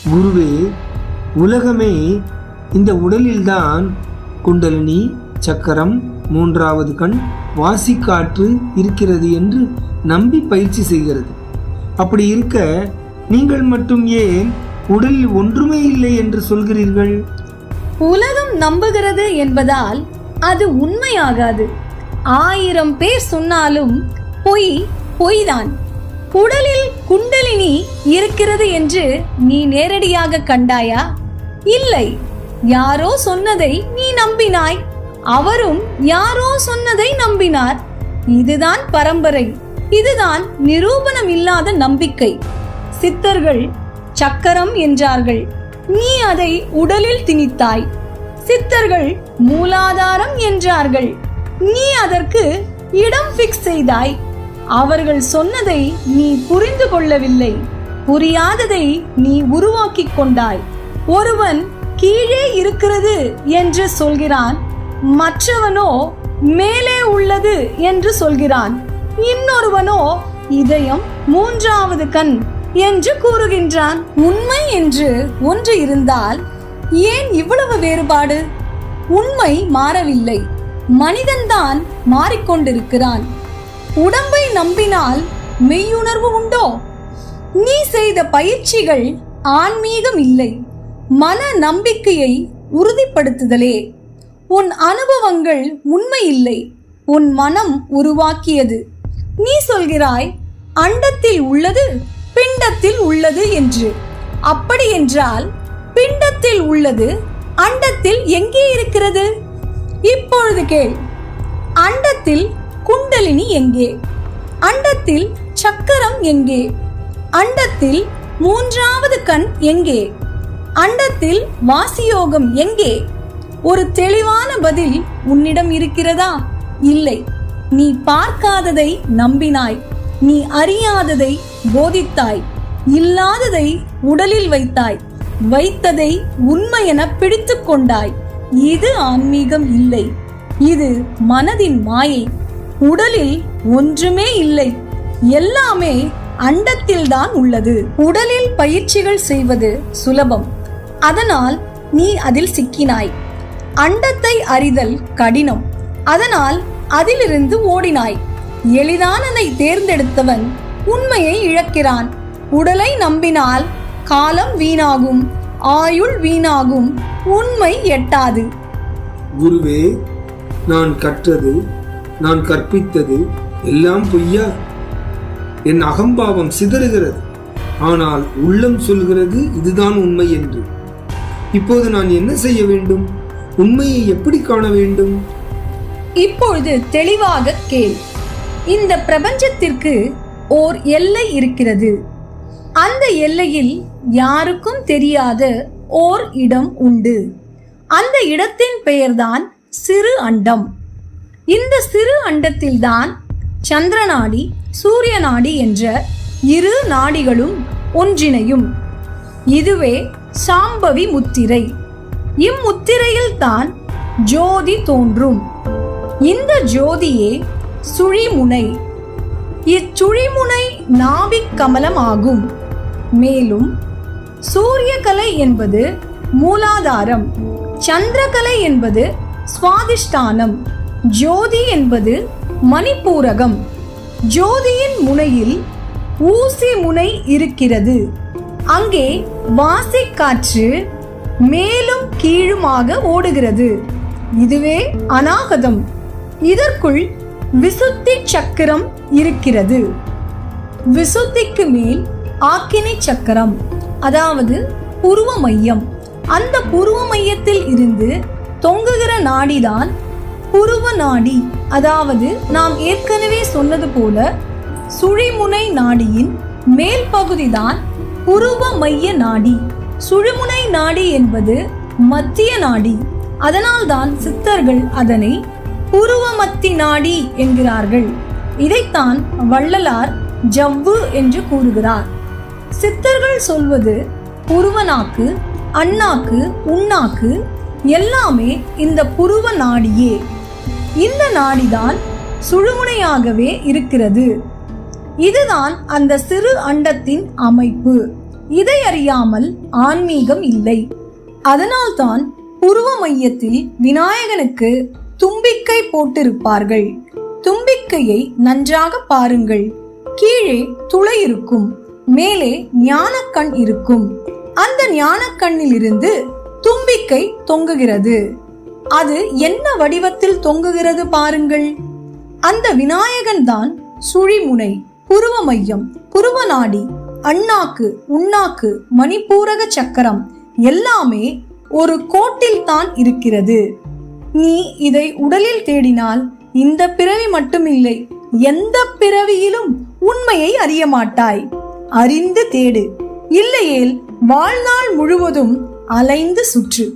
குருவே, உலகமே இந்த உடலில்தான் குண்டலினி, சக்கரம், மூன்றாவது கண், வாசிக்காற்று இருக்கிறது என்று நம்பி பயிற்சி செய்கிறது. அப்படி இருக்க நீங்கள் மட்டும் ஏன் உடலில் ஒன்றுமே இல்லை என்று சொல்கிறீர்கள்? உலகம் நம்புகிறது என்பதால் அது உண்மையாகாது. 1000 பேர் சொன்னாலும் பொய்தான். உடலில் குண்டலினி இருக்கிறது என்று நீ நேரடியாக கண்டாயா? இல்லை. யாரோ சொன்னதை நீ நம்பினாய். அவரும் யாரோ சொன்னதை நம்பினார். இதுதான் பரம்பரை. இதுதான் நிரூபணம் இல்லாத நம்பிக்கை. சித்தர்கள் சக்கரம் என்றார்கள். நீ அதை உடலில் திணித்தாய். சித்தர்கள் மூலாதாரம் என்றார்கள். நீ அதற்கு இடம் ஃபிக்ஸ் செய்தாய். அவர்கள் சொன்னதை நீ புரிந்து கொள்ளவில்லை. புரியாததை நீ உருவாக்கிக் கொண்டாய். ஒருவன் கீழே இருக்கிறது என்று சொல்கிறான், மற்றவனோ மேலே உள்ளது என்று சொல்கிறான். இன்னொருவனோ இதயம் 3வது கண் என்று கூறுகின்றான். உண்மை என்று ஒன்று இருந்தால் ஏன் இவ்வளவு வேறுபாடு? உண்மை மாறவில்லை, மனிதன்தான் மாறிக்கொண்டிருக்கிறான். உடம்பை நம்பினால் மெய்யுணர்வு உண்டோ? நீ செய்த பயிற்சிகள் ஆன்மீகம் இல்லை, மன நம்பிக்கையை உறுதிப்படுத்துதலே. உன் அனுபவங்கள் உண்மை இல்லை, உன் மனம் உருவாக்கியது. நீ சொல்கிறாய் அண்டத்தில் உள்ளது பிண்டத்தில் உள்ளது என்று. அப்படி என்றால் பிண்டத்தில் உள்ளது அண்டத்தில் எங்கே இருக்கிறது? இப்பொழுது கேள். அண்டத்தில் குண்டலினி எங்கே? அண்டத்தில் சக்கரம் எங்கே? அண்டத்தில் 3வது கண் எங்கே? அண்டத்தில் வாசியோகம் எங்கே? ஒரு தெளிவான பதில் உன்னிடம் இருக்கிறதா? இல்லை. நீ பார்க்காததை நம்பினாய். நீ அறியாததை போதித்தாய். இல்லாததை உடலில் வைத்தாய். வைத்ததை உண்மை என பிடித்து கொண்டாய். இது ஆன்மீகம் இல்லை, இது மனதின் மாயை. உடலில் ஒன்றுமே இல்லை, எல்லாமே அண்டத்தில்தான் உள்ளது. உடலில் பயிற்சிகள் செய்வது சுலபம், அதனால் நீ அதில் சிக்கினாய். அண்டத்தை அறிதல் கடினம், அதனால் அதிலிருந்து ஓடினாய். எளிதானதை தேர்ந்தெடுத்தவன் உண்மையை இழக்கிறான். உடலை நம்பினால் காலம் வீணாகும், ஆயுள் வீணாகும், உண்மை எட்டாது. குருவே, நான் கற்றது, நான் கற்பித்தது எல்லாம் பொய்யா? என் அகம்பாவம் சிதறுகிறது, ஆனால் உள்ளம் சொல்கிறது இதுதான் உண்மை என்று. இப்போது நான் என்ன செய்ய வேண்டும்? உண்மையை எப்படி காண வேண்டும்? இப்பொழுது தெளிவாக கேள். இந்த பிரபஞ்சத்திற்கு ஓர் எல்லை இருக்கிறது. அந்த எல்லையில் யாருக்கும் தெரியாத ஓர் இடம் உண்டு. அந்த இடத்தின் பெயர்தான் சிறு அண்டம். இந்த சிறு அண்டத்தில்தான் சந்திரநாடி, சூரிய நாடி என்ற 2 நாடிகளும் ஒன்றிணையும். இதுவே சாம்பவி முத்திரை. இம்முத்திரையில் தான் ஜோதி தோன்றும். இந்த ஜோதியே சுழிமுனை. இச்சுழிமுனை நாபிக் கமலம் ஆகும். மேலும் சூரியகலை என்பது மூலாதாரம், சந்திரகலை என்பது சுவாதிஷ்டானம், ஜோதி என்பது மணிப்பூரகம். ஜோதியின் முனையில் ஊசி முனை இருக்கிறது. அங்கே வாசிக்காற்று மேலும் கீழுமாக ஓடுகிறது. இதுவே அநாகதம். இதற்குள் விசுத்தி சக்கரம் இருக்கிறது. விசுத்திக்கு மேல் ஆக்கினி சக்கரம், அதாவது புருவ மையம். அந்த புருவ மையத்தில் இருந்து தொங்குகிற நாடிதான் புருவ நாடி. அதாவது நாம் ஏற்கனவே சொன்னது போல சுழிமுனை நாடியின் மேல் பகுதிதான் புருவ மைய நாடி. சுழிமுனை நாடி என்பது மத்திய நாடி. அதனால்தான் சித்தர்கள் அதனை புருவமத்தி நாடி என்கிறார்கள். இதைத்தான் வள்ளலார் ஜவ்வு என்று கூறுகிறார். சித்தர்கள் சொல்வது புருவநாக்கு, அண்ணாக்கு, உண்ணாக்கு எல்லாமே இந்த புருவ நாடியே. இந்த நாடிதான் சுழுமுனையாகவே இருக்கிறது. இதுதான் அந்த சிறு அண்டத்தின் அமைப்பு. இதை அறியாமல் ஆன்மீகம் இல்லை. அதனால்தான் புருவ மையத்தில் விநாயகனுக்கு தும்பிக்கை போட்டிருப்பார்கள். தும்பிக்கையை நன்றாக பாருங்கள். கீழே துளை இருக்கும், மேலே ஞானக்கண் இருக்கும். அந்த ஞானக்கண்ணில் இருந்து தும்பிக்கை தொங்குகிறது. அது என்ன வடிவத்தில் தொங்குகிறது பாருங்கள். அந்த விநாயகன் தான் சுழிமுனை, புருவ மையம், புருவ நாடி, அண்ணாக்கு, உண்ணாக்கு, மணிப்பூரக சக்கரம் எல்லாமே ஒரு கோட்டில் தான் இருக்கிறது. நீ இதை உடலில் தேடினால் இந்த பிறவி மட்டுமில்லை, எந்த பிறவியிலும் உண்மையை அறிய மாட்டாய். அறிந்து தேடு, இல்லையேல் வாழ்நாள் முழுவதும் அலைந்து சுற்று.